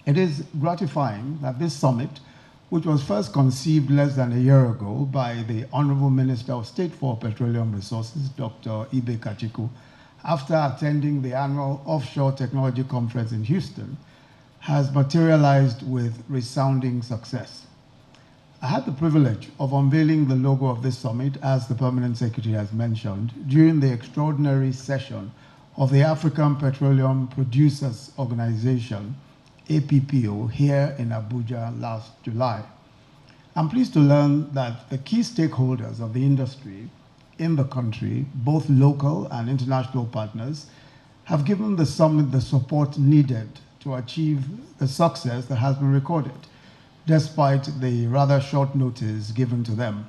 It is gratifying that this summit, which was first conceived less than a year ago by the Honorable Minister of State for Petroleum Resources, Dr. Ibe Kachiku, after attending the annual Offshore Technology Conference in Houston, has materialized with resounding success. I had the privilege of unveiling the logo of this summit, as the Permanent Secretary has mentioned, during the extraordinary session of the African Petroleum Producers Organization, APPO, here in Abuja last July. I'm pleased to learn that the key stakeholders of the industry in the country, both local and international partners, have given the summit the support needed to achieve the success that has been recorded, despite the rather short notice given to them.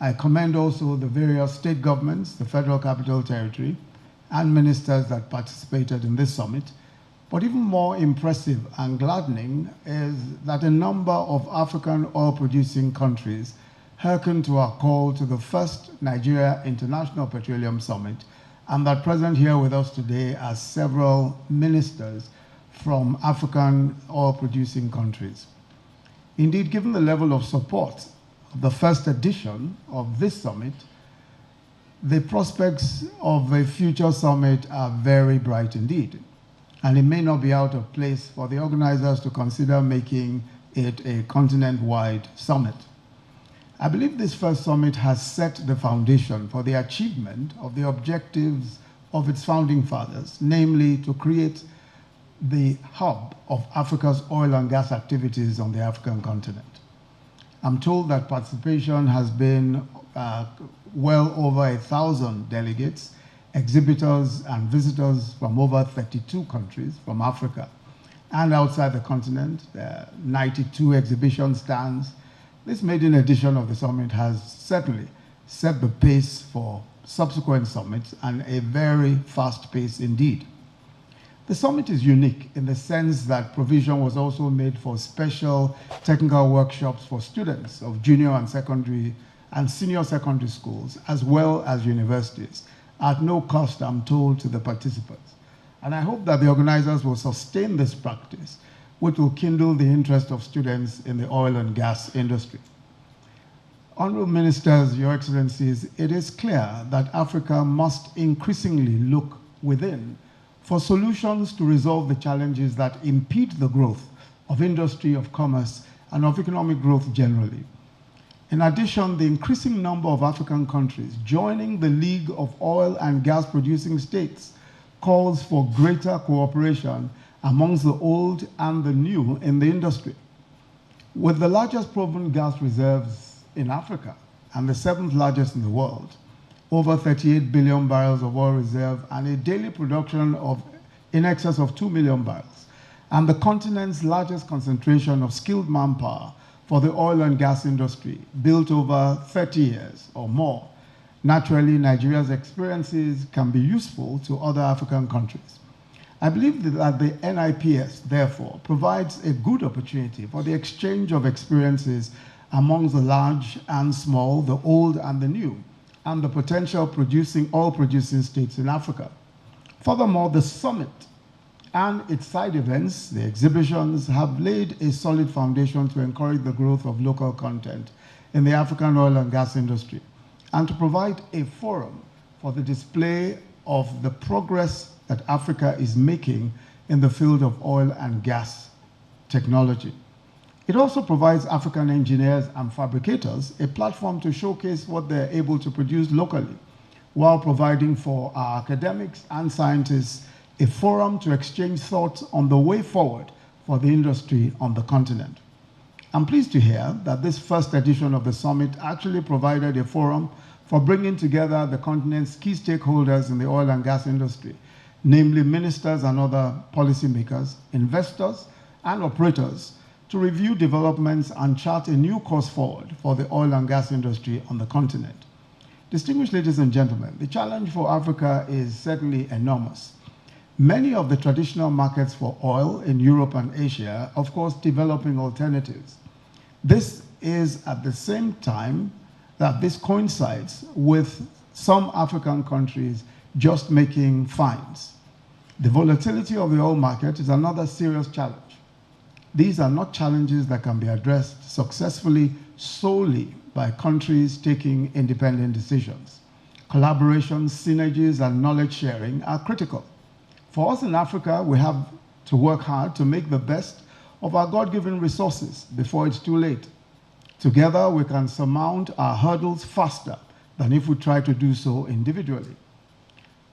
I commend also the various state governments, the Federal Capital Territory, and ministers that participated in this summit. But even more impressive and gladdening is that a number of African oil-producing countries hearkened to our call to the first Nigeria International Petroleum Summit, and that present here with us today are several ministers from African oil-producing countries. Indeed, given the level of support of the first edition of this summit, the prospects of a future summit are very bright indeed. And it may not be out of place for the organizers to consider making it a continent-wide summit. I believe this first summit has set the foundation for the achievement of the objectives of its founding fathers, namely to create the hub of Africa's oil and gas activities on the African continent. I'm told that participation has been well over 1,000 delegates, exhibitors and visitors from over 32 countries from Africa and outside the continent. There are 92 exhibition stands. This maiden edition of the summit has certainly set the pace for subsequent summits, and a very fast pace indeed. The summit is unique in the sense that provision was also made for special technical workshops for students of junior and secondary and senior secondary schools, as well as universities, at no cost, I'm told, to the participants. And I hope that the organizers will sustain this practice, which will kindle the interest of students in the oil and gas industry. Honorable Ministers, Your Excellencies, it is clear that Africa must increasingly look within for solutions to resolve the challenges that impede the growth of industry, of commerce, and of economic growth generally. In addition, the increasing number of African countries joining the League of Oil and Gas Producing States calls for greater cooperation amongst the old and the new in the industry. With the largest proven gas reserves in Africa and the 7th largest in the world, over 38 billion barrels of oil reserve and a daily production of in excess of 2 million barrels, and the continent's largest concentration of skilled manpower for the oil and gas industry, built over 30 years or more. Naturally, Nigeria's experiences can be useful to other African countries. I believe that the NIPS, therefore, provides a good opportunity for the exchange of experiences among the large and small, the old and the new, and the potential oil-producing states in Africa. Furthermore, the summit and its side events, the exhibitions, have laid a solid foundation to encourage the growth of local content in the African oil and gas industry, and to provide a forum for the display of the progress that Africa is making in the field of oil and gas technology. It also provides African engineers and fabricators a platform to showcase what they're able to produce locally, while providing for our academics and scientists a forum to exchange thoughts on the way forward for the industry on the continent. I'm pleased to hear that this first edition of the summit actually provided a forum for bringing together the continent's key stakeholders in the oil and gas industry, namely ministers and other policymakers, investors, and operators, to review developments and chart a new course forward for the oil and gas industry on the continent. Distinguished ladies and gentlemen, the challenge for Africa is certainly enormous. Many of the traditional markets for oil in Europe and Asia, of course, developing alternatives. This is at the same time that this coincides with some African countries just making finds. The volatility of the oil market is another serious challenge. These are not challenges that can be addressed successfully solely by countries taking independent decisions. Collaboration, synergies, and knowledge sharing are critical. For us in Africa, we have to work hard to make the best of our God-given resources before it's too late. Together, we can surmount our hurdles faster than if we try to do so individually.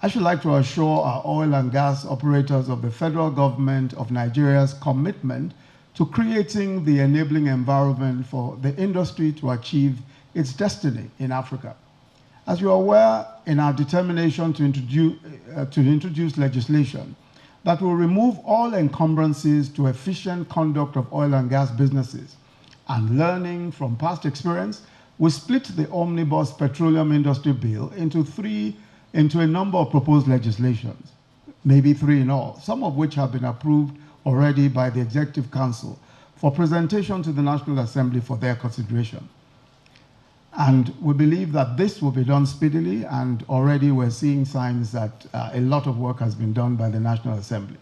I should like to assure our oil and gas operators of the federal government of Nigeria's commitment to creating the enabling environment for the industry to achieve its destiny in Africa. As you are aware, in our determination to introduce legislation that will remove all encumbrances to efficient conduct of oil and gas businesses, and learning from past experience, we split the Omnibus Petroleum Industry Bill into a number of proposed legislations, maybe 3 in all, some of which have been approved already by the Executive Council for presentation to the National Assembly for their consideration. And we believe that this will be done speedily, and already we're seeing signs that a lot of work has been done by the National Assembly.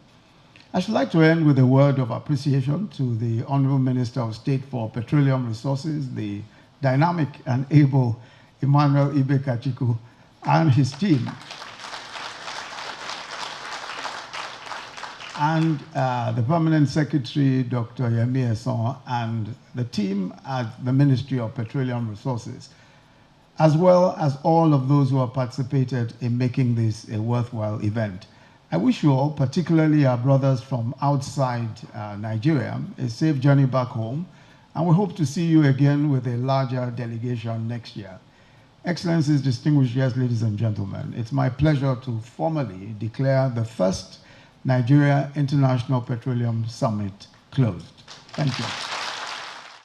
I should like to end with a word of appreciation to the Honorable Minister of State for Petroleum Resources, the dynamic and able Emmanuel Ibe-Kachiku, and his team. And the Permanent Secretary, Dr. Yemi, and the team at the Ministry of Petroleum Resources, as well as all of those who have participated in making this a worthwhile event. I wish you all, particularly our brothers from outside Nigeria, a safe journey back home, and we hope to see you again with a larger delegation next year. Excellencies, distinguished guests, ladies and gentlemen, it's my pleasure to formally declare the first Nigeria International Petroleum Summit closed. Thank you.